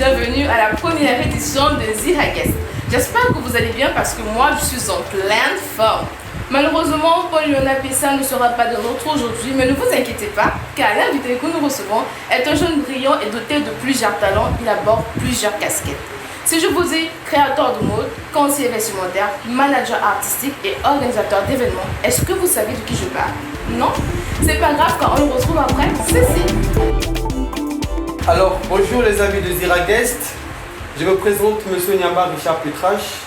bienvenue à la première édition de Zira Guest. J'espère que vous allez bien parce que moi je suis en pleine forme. Malheureusement, Paul-Léonard Pessa ne sera pas de notre aujourd'hui, mais ne vous inquiétez pas, car l'invité que nous recevons est un jeune brillant et doté de plusieurs talents. Il aborde plusieurs casquettes. Si je vous dis créateur de mode, conseiller vestimentaire, manager artistique et organisateur d'événements, est-ce que vous savez de qui je parle? Non? C'est pas grave quand on le retrouve après ceci. Alors, bonjour les amis de Zira Guest. Je me présente M. Nyamba Richard Petrache,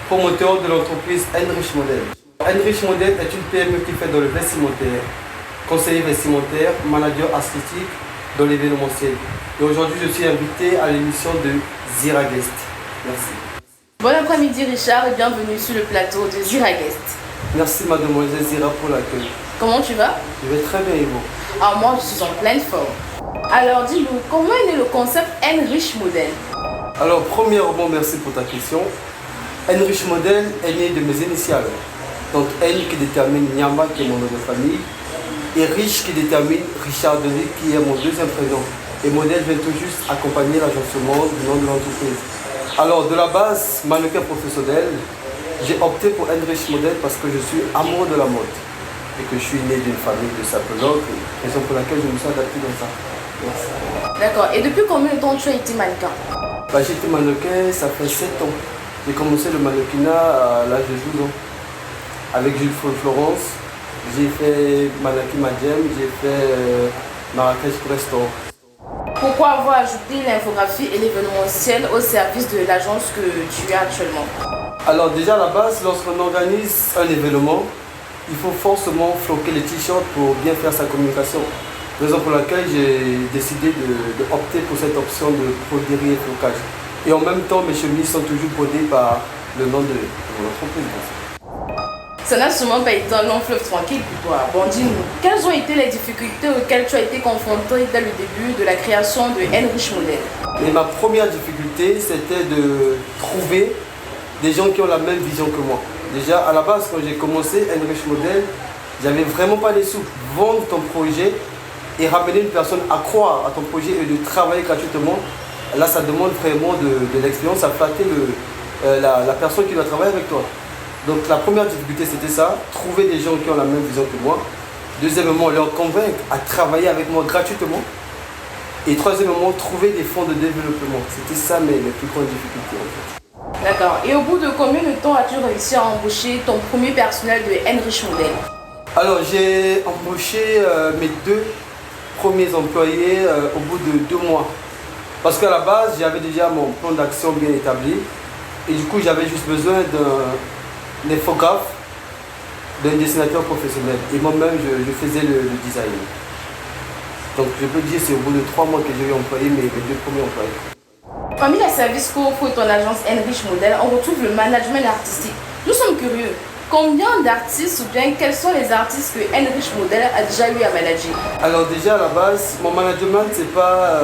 promoteur de l'entreprise Enrich Model. Enrich Model est une PME qui fait dans le vestimentaire, conseiller vestimentaire, manager artistique dans l'événementiel. Et aujourd'hui, je suis invité à l'émission de Zira Guest. Merci. Bon après-midi Richard et bienvenue sur le plateau de Zira Guest. Merci mademoiselle Zira pour l'accueil. Comment tu vas? Je vais très bien et vous? Alors moi, je suis en pleine forme. Alors dis-nous, comment est né le concept Enrich Model? Alors, premièrement, merci pour ta question. Enrich Model est né de mes initiales. Donc, N qui détermine Nyamba, qui est mon nom de famille, et Rich qui détermine Richard Denis, qui est mon deuxième prénom. Et Model vient tout juste accompagner l'agencement du nom de l'entreprise. Alors, de la base, mannequin professionnel, j'ai opté pour Enrich Model parce que je suis amoureux de la mode et que je suis né d'une famille de sapologues, raison pour laquelle je me suis adapté dans ça. Merci. D'accord. Et depuis combien de temps tu as été mannequin? J'ai été mannequin, ça fait 7 ans. J'ai commencé le mannequinat à l'âge de 12 ans. Avec Jules Florence, j'ai fait mannequin Madjem, j'ai fait Marrakech pour restaurant. Pourquoi avoir ajouté l'infographie et l'événementiel au service de l'agence que tu as actuellement? Alors déjà à la base, lorsqu'on organise un événement, il faut forcément floquer les t-shirts pour bien faire sa communication. Raison pour laquelle j'ai décidé d'opter pour cette option de broderie et flocage. Et en même temps, mes chemises sont toujours brodées par le nom de mon entreprise. Ça n'a sûrement pas été un long fleuve tranquille pour toi. Bon, dis-nous, quelles ont été les difficultés auxquelles tu as été confronté dès le début de la création de Enrich Model? Et ma première difficulté, c'était de trouver des gens qui ont la même vision que moi. Déjà, à la base, quand j'ai commencé Enrich Model, j'avais vraiment pas les sous. Vendre ton projet et ramener une personne à croire à ton projet et de travailler gratuitement, là, ça demande vraiment de l'expérience à flatter la personne qui doit travailler avec toi. Donc la première difficulté c'était ça, trouver des gens qui ont la même vision que moi. Deuxièmement, leur convaincre à travailler avec moi gratuitement. Et troisièmement, trouver des fonds de développement. C'était ça mes plus grandes difficultés en fait. D'accord. Et au bout de combien de temps as-tu réussi à embaucher ton premier personnel de Enrich Model? Alors j'ai embauché mes 2 premiers employés au bout de 2 mois. Parce qu'à la base, j'avais déjà mon plan d'action bien établi. Et du coup, j'avais juste besoin d'un infographe, d'un dessinateur professionnel. Et moi-même, je faisais le design. Donc, je peux dire que c'est au bout de 3 mois que j'ai eu employé mes 2 premiers employés. Parmi les services qu'offre ton agence Enrich Model, on retrouve le management artistique. Nous sommes curieux. Combien d'artistes ou bien quels sont les artistes que Enrich Model a déjà eu à manager? Alors déjà à la base, mon management c'est pas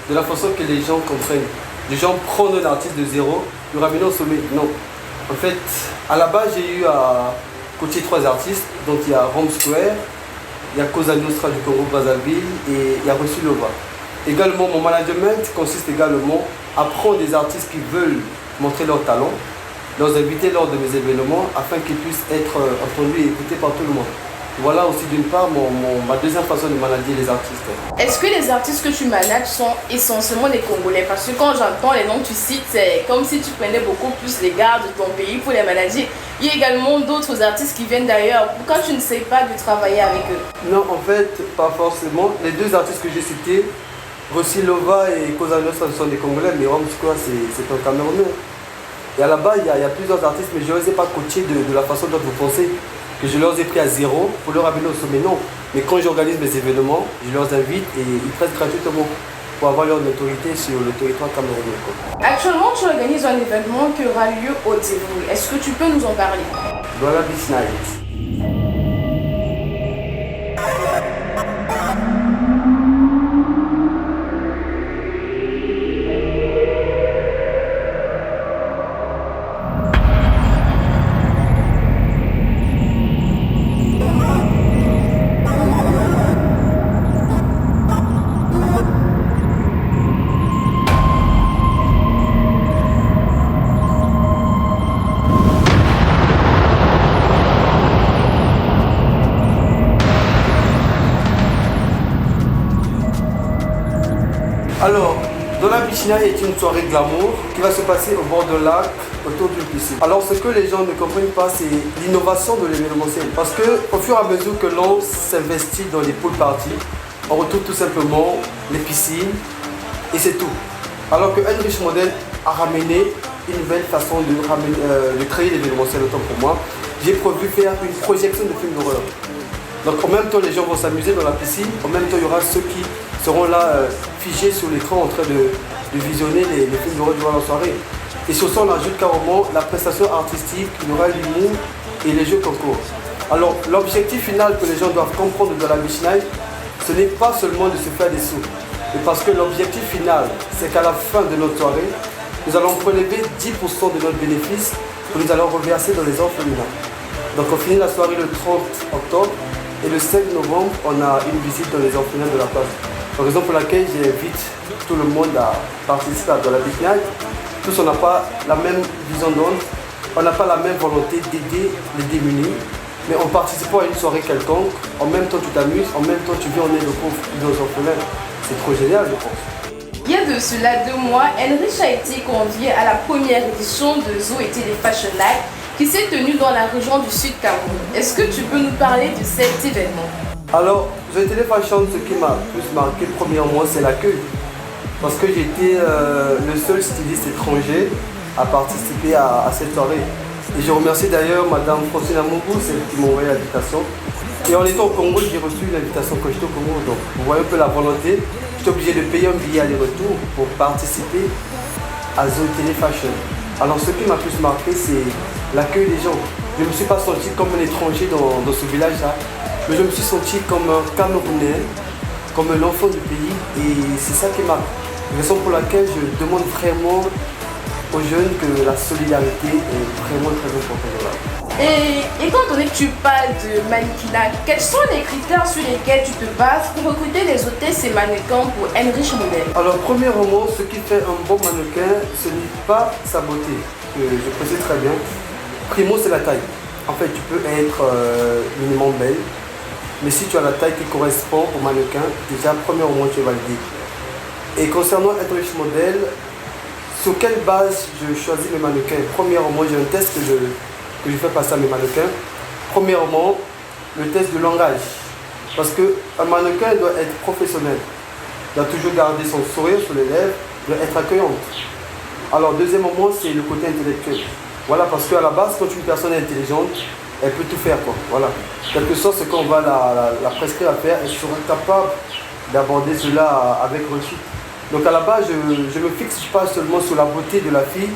de la façon que les gens comprennent. Les gens prennent un artiste de zéro, le ramener au sommet. Non. En fait, à la base j'ai eu à coacher 3 artistes. Donc il y a Rome Square, il y a Cosa Nostra du Congo Brazzaville et il y a Reçu Lova. Également mon management consiste également à prendre des artistes qui veulent montrer leur talent, leur inviter lors de mes événements afin qu'ils puissent être entendus et écoutés par tout le monde. Voilà aussi d'une part ma deuxième façon de manager les artistes. Est-ce que les artistes que tu manages sont essentiellement des Congolais? Parce que quand j'entends les noms que tu cites, c'est comme si tu prenais beaucoup plus les gars de ton pays pour les manager. Il y a également d'autres artistes qui viennent d'ailleurs. Pourquoi tu ne sais pas de travailler avec eux? Non, en fait, pas forcément. Les 2 artistes que j'ai cités, Rossi Lova et Cosa Nostra, ce sont des Congolais, mais Rome Square, c'est un Camerounais. Et à la base, il y a plusieurs artistes, mais je ne les ai pas coachés de la façon dont vous pensez, que je leur ai pris à zéro pour leur amener au sommet. Non. Mais quand j'organise mes événements, je leur invite et ils prennent gratuitement pour avoir leur autorité sur le territoire camerounais. Actuellement, tu organises un événement qui aura lieu au Djibouti. Est-ce que tu peux nous en parler? Voilà Beach Night. Alors, dans la piscina est une soirée glamour qui va se passer au bord de lac, autour d'une piscine. Alors, ce que les gens ne comprennent pas, c'est l'innovation de l'événementiel. Parce qu'au fur et à mesure que l'on s'investit dans les pool parties, on retrouve tout simplement les piscines et c'est tout. Alors que Heinrich Model a ramené une nouvelle façon de créer l'événementiel, autant pour moi. J'ai prévu faire une projection de films d'horreur. Donc en même temps, les gens vont s'amuser dans la piscine. En même temps, il y aura ceux qui seront là figés sur l'écran en train de visionner les films d'horreur durant la soirée. Et sur ça, on ajoute carrément la prestation artistique, il y aura l'humour et les jeux concours. Alors l'objectif final que les gens doivent comprendre dans la Beach Night, ce n'est pas seulement de se faire des sous. Mais parce que l'objectif final, c'est qu'à la fin de notre soirée, nous allons prélever 10% de notre bénéfice que nous allons reverser dans les orphelinats. Donc on finit la soirée le 30 octobre et le 5 novembre, on a une visite dans les orphelinats de la place. Raison pour laquelle j'invite tout le monde à participer à la Beach Night. Tous on n'a pas la même vision d'onde, on n'a pas la même volonté d'aider les démunis, mais en participant à une soirée quelconque, en même temps tu t'amuses, en même temps tu viens en aide aux pauvres dans les orphelins. C'est trop génial, je pense. Il y a de cela 2 mois, Heinrich a été convié à la première édition de Zo et Télé Fashion Night qui s'est tenue dans la région du Sud Cameroun. Est-ce que tu peux nous parler de cet événement? Alors, Zo et Télé Fashion, ce qui m'a plus marqué premièrement, c'est l'accueil. Parce que j'étais le seul styliste étranger à participer à cette soirée. Et je remercie d'ailleurs Madame Francine Amougou, celle qui m'a envoyé l'invitation. Et en étant au Congo, j'ai reçu une invitation quand j'étais au Congo. Donc, vous voyez un peu la volonté. J'étais obligé de payer un billet aller-retour pour participer à Zo Télé Fashion. Alors, ce qui m'a plus marqué, c'est l'accueil des gens. Je ne me suis pas senti comme un étranger dans ce village-là, mais je me suis senti comme un Camerounais, comme un enfant du pays. Et c'est ça qui marque. Raison pour laquelle je demande vraiment aux jeunes que la solidarité est vraiment très importante. Et étant donné que tu parles de mannequinat, quels sont les critères sur lesquels tu te bases pour recruter les hôtesses et mannequins pour Heinrich Model? Alors premièrement, ce qui fait un bon mannequin, ce n'est pas sa beauté, je précise très bien. Primo, c'est la taille. En fait, tu peux être minimum belle, mais si tu as la taille qui correspond au mannequin, déjà premièrement tu es validé. Et concernant Heinrich Model, sur quelle base je choisis mes mannequins? Premièrement, j'ai un test que je fais passer à mes mannequins. Premièrement, le test de langage. Parce qu'un mannequin doit être professionnel. Il doit toujours garder son sourire sur les lèvres, doit être accueillante. Alors, deuxièmement, c'est le côté intellectuel. Voilà, parce qu'à la base, quand une personne est intelligente, elle peut tout faire, quoi. Voilà. Quelque chose, c'est qu'on va la prescrire à faire, elle sera capable d'aborder cela avec réussite. Donc à la base, je ne me fixe pas seulement sur la beauté de la fille,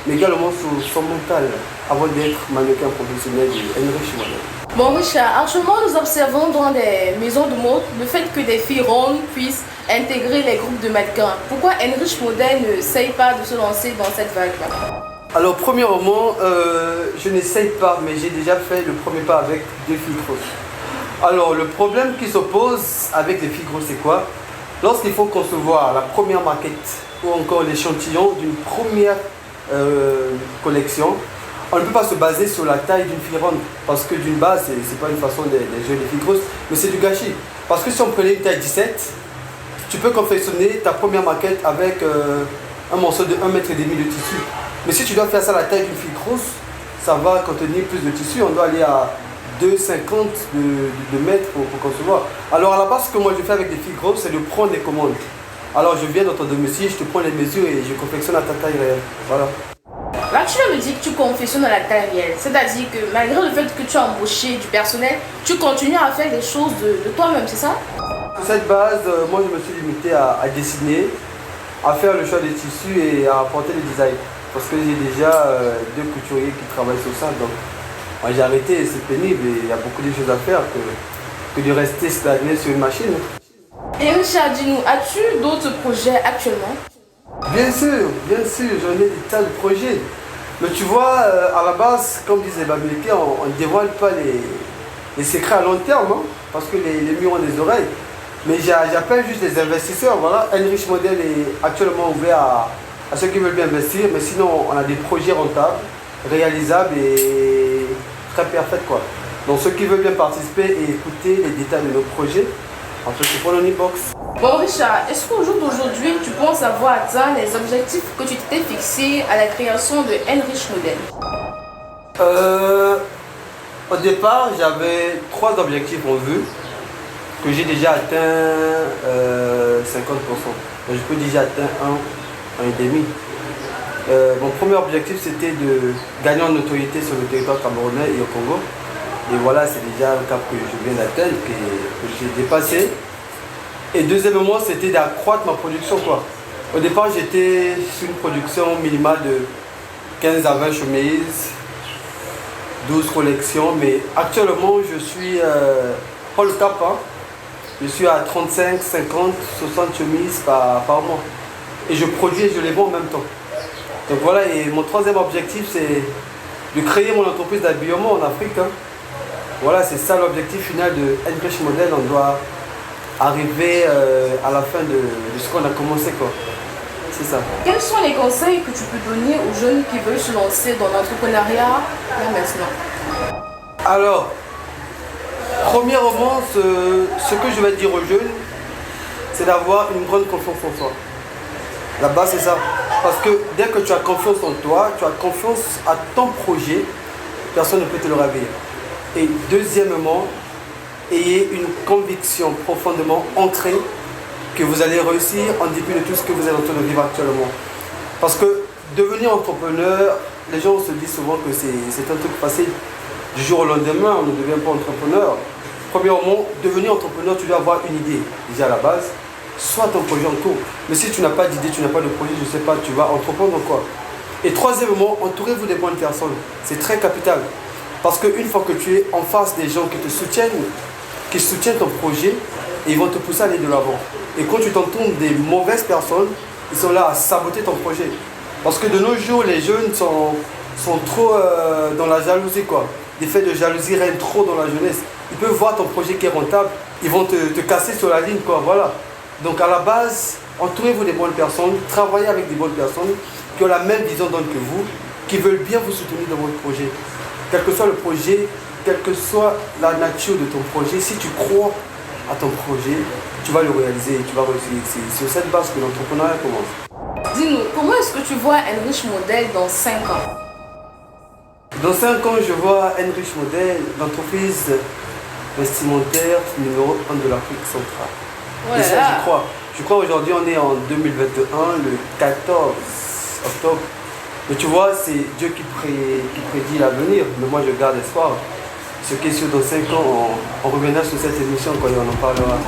mais également sur son mental, avant d'être mannequin professionnel de Heinrich Model. Bon Richard, actuellement nous observons dans les maisons de mode le fait que des filles rondes puissent intégrer les groupes de mannequins. Pourquoi Heinrich Model n'essaye pas de se lancer dans cette vague-là? Alors premièrement, je n'essaye pas, mais j'ai déjà fait le premier pas avec 2 filles grosses. Alors le problème qui s'oppose avec les filles grosses, c'est quoi? Lorsqu'il faut concevoir la première maquette ou encore l'échantillon d'une première collection, on ne peut pas se baser sur la taille d'une fille ronde parce que d'une base, ce n'est pas une façon de jouer les filles grosses, mais c'est du gâchis. Parce que si on prenait une taille 17, tu peux confectionner ta première maquette avec un morceau de 1,5 m de tissu. Mais si tu dois faire ça à la taille d'une fille grosse, ça va contenir plus de tissu, on doit aller à 2,50 de mètres pour concevoir. Alors à la base, ce que moi je fais avec des filles grosses, c'est de prendre des commandes. Alors je viens dans ton domicile, je te prends les mesures et je confectionne à ta taille réelle. Voilà. Là tu viens me dire que tu confectionnes à la taille réelle, c'est-à-dire que malgré le fait que tu as embauché du personnel, tu continues à faire des choses de toi-même, c'est ça? Sur cette base, moi je me suis limité à dessiner, à faire le choix des tissus et à apporter le design. Parce que j'ai déjà 2 couturiers qui travaillent sur ça. Donc moi j'ai arrêté, c'est pénible et il y a beaucoup de choses à faire que de rester stagné sur une machine. Et Richard, dis-nous, as-tu d'autres projets actuellement? Bien sûr, j'en ai des tas de projets. Mais tu vois, à la base, comme disait Babelke, on ne dévoile pas les secrets à long terme, hein, parce que les murs ont des oreilles. Mais j'appelle juste les investisseurs. Voilà, Heinrich Model est actuellement ouvert à ceux qui veulent bien investir, mais sinon on a des projets rentables, réalisables et très parfaits, quoi. Donc ceux qui veulent bien participer et écouter les détails de nos projets, en fait c'est pour l'inbox. Bon Richard, est-ce qu'au jour d'aujourd'hui, tu penses avoir atteint les objectifs que tu t'étais fixés à la création de Enrich Model? Au départ, j'avais 3 objectifs en vue que j'ai déjà atteint 50%. Je peux déjà atteindre un et demi. Mon premier objectif, c'était de gagner en notoriété sur le territoire camerounais et au Congo. Et voilà, c'est déjà un cap que je viens d'atteindre, que j'ai dépassé. Et deuxièmement, c'était d'accroître ma production, quoi. Au départ, j'étais sur une production minimale de 15 à 20 chemises, 12 collections, mais actuellement, je suis all cap, hein. Je suis à 35, 50, 60 chemises par mois. Et je produis et je les vends en même temps. Donc voilà, et mon troisième objectif, c'est de créer mon entreprise d'habillement en Afrique, hein. Voilà, c'est ça l'objectif final de Enrich Model. On doit arriver à la fin de ce qu'on a commencé, quoi. C'est ça. Quels sont les conseils que tu peux donner aux jeunes qui veulent se lancer dans l'entrepreneuriat là maintenant? Alors, premièrement, ce que je vais dire aux jeunes, c'est d'avoir une grande confiance en soi. La base, c'est ça. Parce que dès que tu as confiance en toi, tu as confiance à ton projet, personne ne peut te le ravir. Et deuxièmement, ayez une conviction profondément ancrée que vous allez réussir en dépit de tout ce que vous êtes en train de vivre actuellement. Parce que devenir entrepreneur, les gens se disent souvent que c'est un truc facile. Du jour au lendemain, on ne devient pas entrepreneur. Premièrement, devenir entrepreneur, tu dois avoir une idée déjà à la base, soit ton projet en cours. Mais si tu n'as pas d'idée, tu n'as pas de projet, je ne sais pas, tu vas entreprendre quoi. Et troisièmement, entourez-vous des bonnes personnes. C'est très capital. Parce qu'une fois que tu es en face des gens qui soutiennent ton projet, ils vont te pousser à aller de l'avant. Et quand tu t'entoures des mauvaises personnes, ils sont là à saboter ton projet. Parce que de nos jours, les jeunes sont trop dans la jalousie, quoi. Des faits de jalousie règnent trop dans la jeunesse. Ils peuvent voir ton projet qui est rentable, ils vont te casser sur la ligne, quoi. Voilà. Donc à la base, entourez-vous des bonnes personnes, travaillez avec des bonnes personnes qui ont la même vision d'onde que vous, qui veulent bien vous soutenir dans votre projet. Quel que soit le projet, quelle que soit la nature de ton projet, si tu crois à ton projet, tu vas le réaliser, tu vas réussir. C'est sur cette base que l'entrepreneuriat commence. Dis-nous, comment est-ce que tu vois Enrich Model dans 5 ans? Dans 5 ans, je vois Enrich Model, l'entreprise vestimentaire numéro 1 de l'Afrique centrale. Voilà. Et ça, j'y crois. Je crois aujourd'hui, on est en 2021, le 14 octobre. Mais tu vois, c'est Dieu qui prédit l'avenir. Mais moi, je garde espoir. Ce qui est sûr, dans 5 ans, on reviendra sur cette émission quand on en parlera.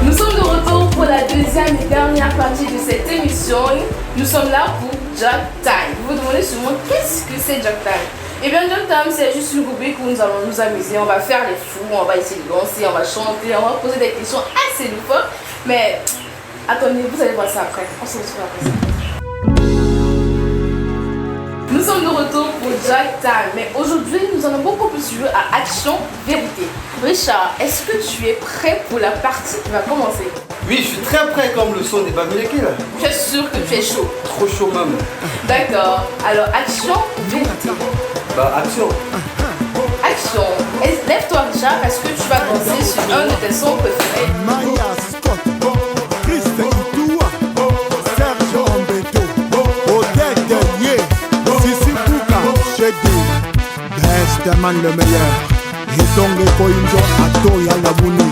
Nous sommes de retour pour la deuxième et dernière partie de cette émission. Nous sommes là pour Job Time. Vous vous demandez souvent qu'est-ce que c'est Job Time? Eh bien, Job Time, c'est juste une rubrique où nous allons nous amuser. On va faire les fous, on va essayer de danser, on va chanter, on va poser des questions assez loufoques. Mais attendez, vous allez voir ça après. On se retrouve après ça. Nous sommes de retour pour Job Time, mais aujourd'hui nous allons beaucoup plus jouer à Action Vérité. Richard, est-ce que tu es prêt pour la partie qui va commencer? Oui, je suis très prêt comme le son des Bamileki là. Je suis sûr que tu es chaud. Trop chaud même. D'accord, alors Action Vérité. Bah, action. Action. Lève-toi Richard parce que tu vas danser sur un de tes sons préférés. Maya Scott, Chris Itua, Serge Ambeto, Odette Denier, Sissi Kouka, Chedi, Best man le meilleur, et donc les Koinjo Atoya Labouni.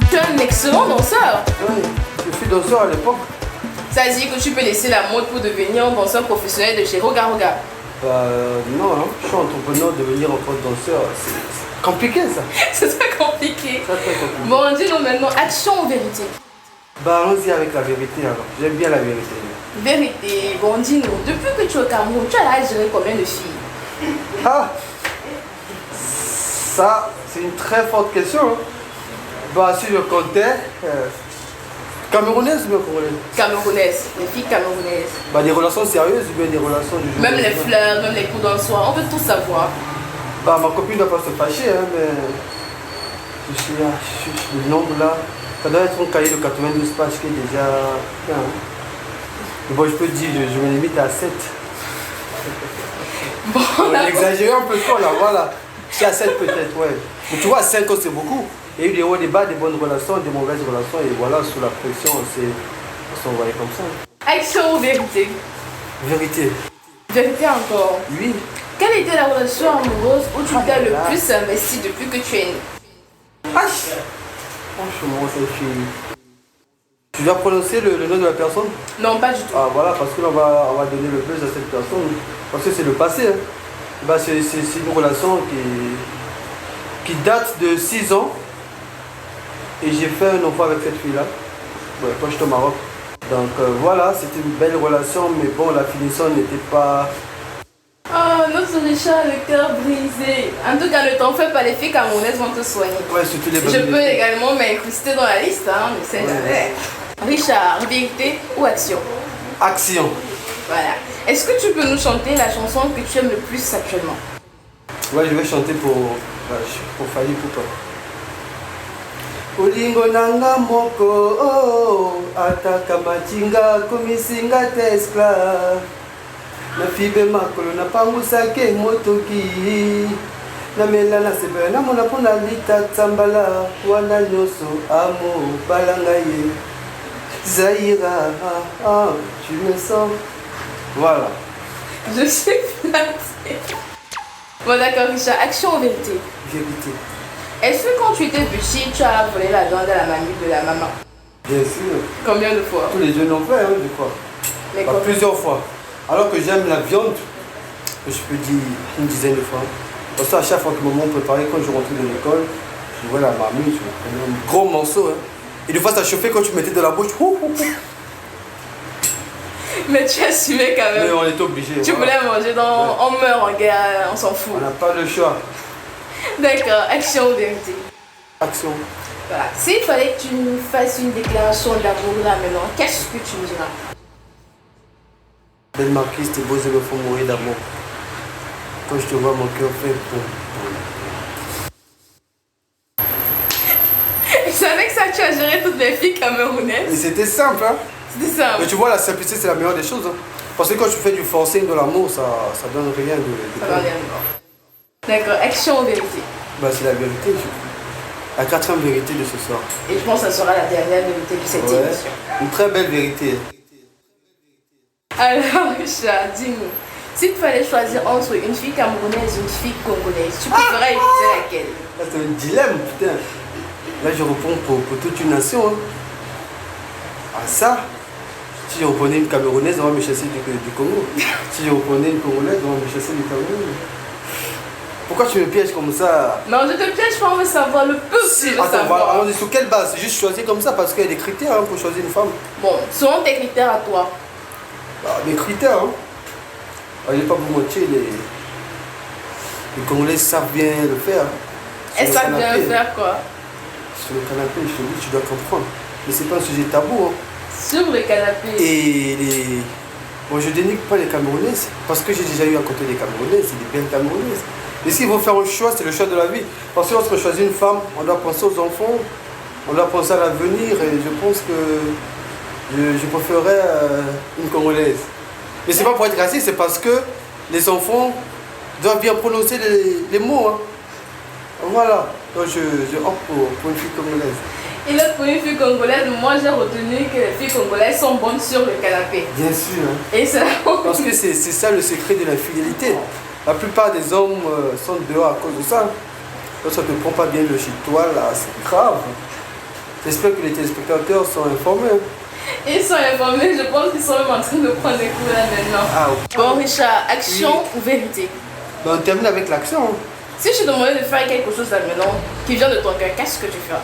Tu es un excellent danseur. Oui, je suis danseur à l'époque. Ça dit que tu peux laisser la mode pour devenir un danseur professionnel de chez Roga Roga. Bah non, hein. Je suis entrepreneur, devenir encore danseur, c'est compliqué ça. C'est très compliqué. Très très compliqué. Bon, dis-nous maintenant, Action ou Vérité? Bah allons-y avec la vérité alors. J'aime bien la vérité. Vérité. Bon, dis-nous, depuis que tu es au Cameroun, tu as là géré combien de filles? Ah, ça c'est une très forte question. Hein. Bah si je comptais, camerounaise ou bien congolaise? Camerounaises, les filles camerounaises. Bah des relations sérieuses ou bien des relations du jour Même au les lendemain. fleurs, même les coups dans le soir, on veut tout savoir. Bah ma copine ne doit pas se fâcher, hein, mais je suis le nombre là. Ça doit être un cahier de 92 pages qui est déjà bien. Hein. Mais bon, je peux te dire, je me limite à 7. Bon, on a exagéré un peu trop là, voilà. Je suis à 7 peut-être, ouais. Mais tu vois, 5 ans c'est beaucoup. Il y a eu des hauts, des bas, des bonnes relations, des mauvaises relations. Et voilà, sous la pression, on s'est envoyé comme ça. Action ou vérité? Vérité. Vérité encore. Oui. Quelle était la relation amoureuse où tu t'es le plus investi depuis que tu es né? Franchement, c'est fini. Tu dois prononcer le nom de la personne? Non, pas du tout. Ah voilà, parce qu'on va donner le plus à cette personne. Parce que c'est le passé. Hein. Bah, c'est une relation qui date de 6 ans. Et j'ai fait un enfant avec cette fille-là. Ouais, quand j'étais au Maroc. Donc voilà, c'était une belle relation, mais bon, la finition n'était pas... Oh, notre Richard, le cœur brisé. En tout cas, ne t'en fais pas, les filles camerounaises vont te soigner. Ouais, surtout les Je peux également m'incruster dans la liste, hein, mais c'est jamais. Richard, vérité ou action? Action. Voilà. Est-ce que tu peux nous chanter la chanson que tu aimes le plus actuellement? Ouais, je vais chanter pour Fally Ipupa. Olingo nanga moko ataka machinga komisinga te esclave na fibe makolo na pangusake motoki na mela na sebela na mona mpona lita tsambala wana nyonso amo balanga ye Zaïra, tu me sens. Voilà. Je suis flattée. Bon d'accord Richard, action ou vérité? Vérité. Est-ce que quand tu étais petit, tu as volé la viande à la mamie de la maman? Bien sûr. Combien de fois? Tous les jeunes l'ont fait, hein, je crois. Mais Pas plusieurs fois. Alors que j'aime la viande, je peux dire une dizaine de fois. Parce que à chaque fois que maman préparait, quand je rentrais de l'école, je vois la mamie, je prenais un gros morceau. Hein. Et des fois ça chauffait quand tu mettais dans la bouche. Mais tu assumais quand même. Mais on était obligé. Tu voulais manger dans... Ouais. On meurt en guerre, on s'en fout. On n'a pas le choix. D'accord, action ou vérité? Action. Voilà. S'il fallait que tu nous fasses une déclaration d'amour là maintenant, qu'est-ce que tu me diras? Belle Marquise, tes beaux yeux me font mourir d'amour. Quand je te vois, mon cœur fait boum. Je savais que ça, tu as géré toutes les filles camerounaises. Mais c'était simple, hein? C'était simple. Mais tu vois, la simplicité, c'est la meilleure des choses. Hein? Parce que quand tu fais du forcing de l'amour, ça donne rien de ça donne rien. D'accord, action ou vérité? Bah, c'est la vérité. La 4e vérité de ce soir. Et je pense que ça sera la dernière vérité de cette émission. Une très belle vérité. Alors, Richard, dis-nous, s'il fallait choisir entre une fille camerounaise et une fille congolaise, tu préférerais épouser laquelle? C'est un dilemme, putain. Là, je réponds pour toute une nation. Hein. Ah, ça, si je reprenais une Camerounaise, on va me chasser du Congo. Si je reprenais une Congolaise, on va me chasser du Cameroun. Pourquoi tu me pièges comme ça? Non, je te piège pas, on veut savoir le peu si je veux savoir. Alors, sur quelle base? C'est juste choisir comme ça parce qu'il y a des critères hein, pour choisir une femme. Bon, selon tes critères à toi. Bah, des critères, hein. Je ne vais pas vous mentir, les Congolais savent bien le faire. Elles savent bien le faire quoi? Sur le canapé, je te dis, tu dois comprendre. Mais c'est pas un sujet tabou. Hein. Sur le canapé. Et bon, je dénigre pas les Camerounaises, parce que j'ai déjà eu à côté des Camerounaises, c'est des belles Camerounaises. Et s'ils vont faire un choix, c'est le choix de la vie. Parce que lorsqu'on choisit une femme, on doit penser aux enfants, on doit penser à l'avenir, et je pense que je préférerais une Congolaise. Mais c'est pas pour être raciste, c'est parce que les enfants doivent bien prononcer les mots. Hein. Voilà, donc je opte pour une fille congolaise. Et là, pour une fille congolaise, moi j'ai retenu que les filles congolaises sont bonnes sur le canapé. Bien sûr. Hein. Et c'est parce que c'est ça le secret de la fidélité. La plupart des hommes sont dehors à cause de ça. Quand ça ne te prend pas bien le chez toi, là, c'est grave. J'espère que les téléspectateurs sont informés. Ils sont informés, je pense qu'ils sont même en train de prendre des cours là maintenant. Ah, okay. Bon Richard, action ou vérité? Ben, on termine avec l'action. Hein. Si je te demandais de faire quelque chose là maintenant qui vient de ton cœur, qu'est-ce que tu feras?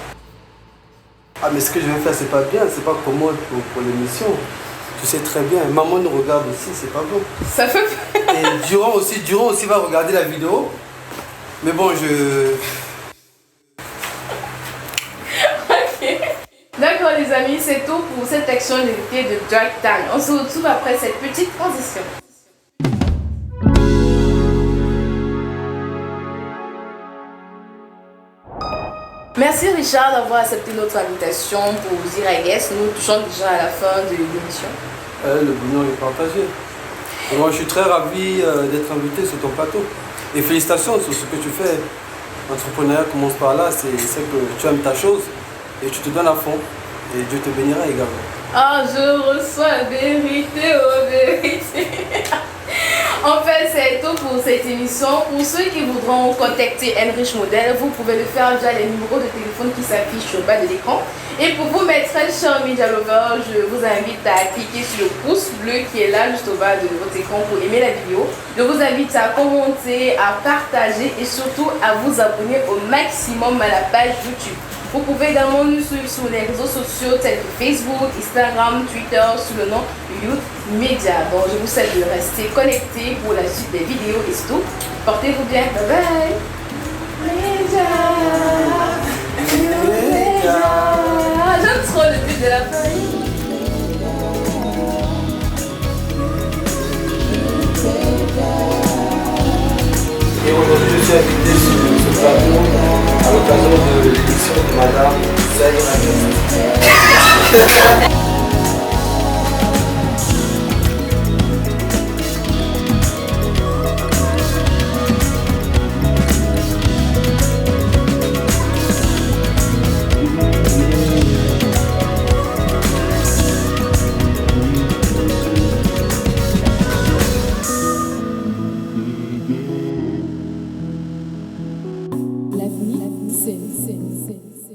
Ah mais ce que je vais faire c'est pas bien, c'est pas commode pour l'émission. Tu sais très bien, maman nous regarde aussi, c'est pas bon. Ça fait et Durand aussi va regarder la vidéo. Mais bon Ok. D'accord les amis, c'est tout pour cette action vérité de Dark Time. On se retrouve après cette petite transition. Merci Richard d'avoir accepté notre invitation pour Zira Guest. Nous touchons déjà à la fin de l'émission. Le bonheur est partagé. Et moi, je suis très ravi d'être invité sur ton plateau. Et félicitations sur ce que tu fais. L'entrepreneuriat commence par là, c'est que tu aimes ta chose et tu te donnes à fond. Et Dieu te bénira également. Ah, je reçois la vérité, oh vérité. En fait, c'est tout pour cette émission. Pour ceux qui voudront contacter Enrich Model, vous pouvez le faire via les numéros de téléphone qui s'affichent sur le bas de l'écran. Et pour vous, mes très chers Media Lovers, je vous invite à cliquer sur le pouce bleu qui est là juste au bas de votre écran pour aimer la vidéo. Je vous invite à commenter, à partager et surtout à vous abonner au maximum à la page YouTube. Vous pouvez également nous suivre sur les réseaux sociaux tels que Facebook, Instagram, Twitter sous le nom Youth Media. Donc je vous souhaite de rester connectés pour la suite des vidéos et c'est tout. Portez-vous bien. Bye bye. Media. Media. J'aime trop le but de la fin. Et aujourd'hui, je suis invité sur ce plateau à l'occasion de l'élection de Madame Zahira Guest. L'avenir, c'est.